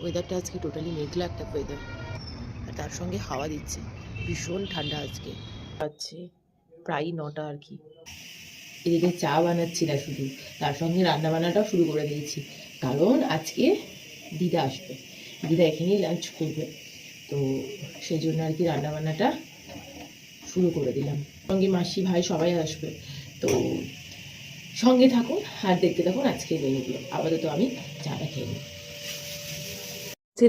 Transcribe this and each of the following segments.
ওয়েদারটা আজকে টোটালি মেঘলা একটা ওয়েদার, আর তার সঙ্গে হাওয়া দিচ্ছে, ভীষণ ঠান্ডা আজকে। আছে প্রায় 9টা আর কি। এদিকে চা বানাচ্ছি না শুধু, তার সঙ্গে রান্না বান্নাটাও শুরু করে দিয়েছি, কারণ আজকে দিদা আসবে, দিদা এখানেই লাঞ্চ করবে, তো সেই জন্য আর কি রান্না বান্নাটা শুরু করে দিলাম। সঙ্গে মাসি ভাই সবাই আসবে, তো সঙ্গে থাকুন আর দেখতে থাকুন আজকের মেনুগুলো। আপাতত আমি চাটা খেয়ে নিই।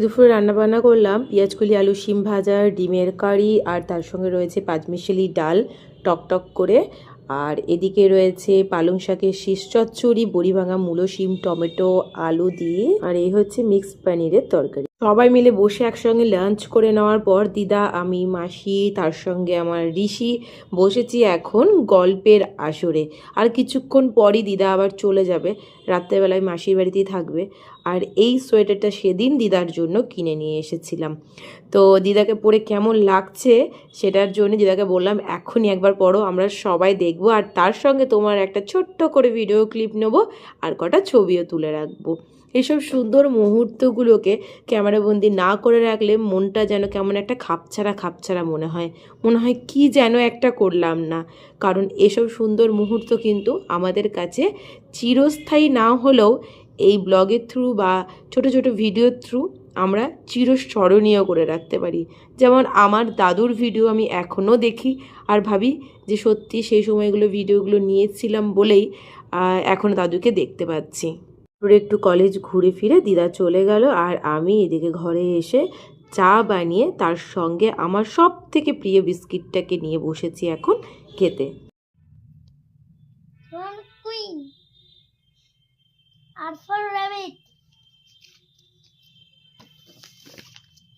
দুপুরে রান্না বান্না করলাম পেঁয়াজকলি আলু শিম ভাজা, ডিমের কারি, আর তার সঙ্গে রয়েছে পাঁচমিশালি ডাল টকটক করে, আর এদিকে রয়েছে পালং শাকের শীষ চচ্চড়ি, বড়ি ভাঙা, মূলো, শিম, টমেটো, আলু দিয়ে, আর এই হচ্ছে মিক্সড পনিরের তরকারি। সবাই মিলে বসে একসঙ্গে লাঞ্চ করে নেওয়ার পর দিদা, আমি, মাসি, তার সঙ্গে আমার ঋষি বসেছি এখন গল্পের আসরে। আর কিছুক্ষণ পরই দিদা আবার চলে যাবে, রাত্রেবেলায় মাসির বাড়িতেই থাকবে। আর এই সোয়েটারটা সেদিন দিদার জন্য কিনে নিয়ে এসেছিলাম, তো দিদাকে পরে কেমন লাগছে সেটার জন্য দিদাকে বললাম এখনই একবার পরো, আমরা সবাই দেখবো, আর তার সঙ্গে তোমার একটা ছোট্ট করে ভিডিও ক্লিপ নেবো আর কটা ছবিও তুলে রাখবো। এসব সুন্দর মুহূর্তগুলোকে ক্যামেরাবন্দি না করে রাখলে মনটা যেন কেমন একটা খাপছাড়া খাপছাড়া মনে হয় কি যেন একটা করলাম না। কারণ এসব সুন্দর মুহূর্ত কিন্তু আমাদের কাছে চিরস্থায়ী না হলেও এই ব্লগের থ্রু বা ছোট ছোট ভিডিওর থ্রু আমরা চিরস্মরণীয় করে রাখতে পারি। যেমন আমার দাদুর ভিডিও আমি এখনও দেখি আর ভাবি যে সত্যি সেই সময়গুলো ভিডিওগুলো নিয়েছিলাম বলেই এখনও দাদুকে দেখতে পাচ্ছি। একটু কলেজ ঘুরে ফিরে দিদা চলে গেল, আর আমি এদিকে ঘরে এসে চা বানিয়ে তার সঙ্গে আমার সব থেকে প্রিয় বিস্কিটটাকে নিয়ে বসেছি এখন খেতে।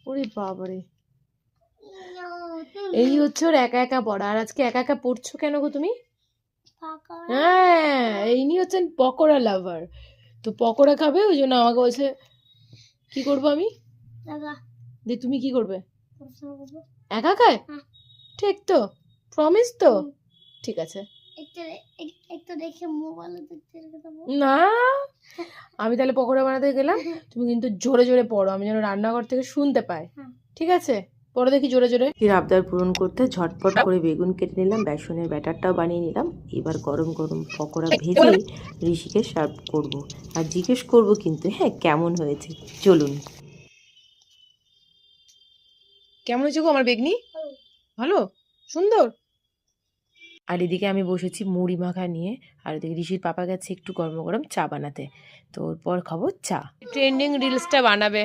ওরে বাবারে, এই হচ্ছে ওর একা একা পড়া। আর আজকে একা একা পড়ছো কেন গো তুমি? হ্যাঁ, ইনি হচ্ছেন পকোড়া লাভার, তো পকোড়া খাবে, ওই জন্য আমাকে বলছে কি করবো আমি। দিয়ে তুমি কি করবে? একা খায়? ঠিক তো? প্রমিস তো? ঠিক আছে। না, আমি তাহলে পকোড়া বানাতে গেলাম, তুমি কিন্তু জোরে জোরে পড়ো, আমি যেন রান্নাঘর থেকে শুনতে পাই। ঠিক আছে, পরে দেখি জোরে জোরে। আবদার পূরণ করতে ঝটপট করে বেগুন কেটে নিলাম, বেসনের ব্যাটারটাও বানিয়ে নিলাম। এবার গরম গরম পকোড়া ভেজে ঋষিকে সার্ভ করব, আর জিজ্ঞেস করব কিন্তু হ্যাঁ কেমন হয়েছে। চলুন। কেমন হয়েছে গো আমার বেগনি? ভালো, সুন্দর। আর এদিকে আমি বসেছি মুড়ি মাখা নিয়ে, আর এদিকে ঋষির পাপা গেছে একটু গরম গরম চা বানাতে, তো ওরপর খাবো চা। ট্রেন্ডিং রিলসটা বানাবে,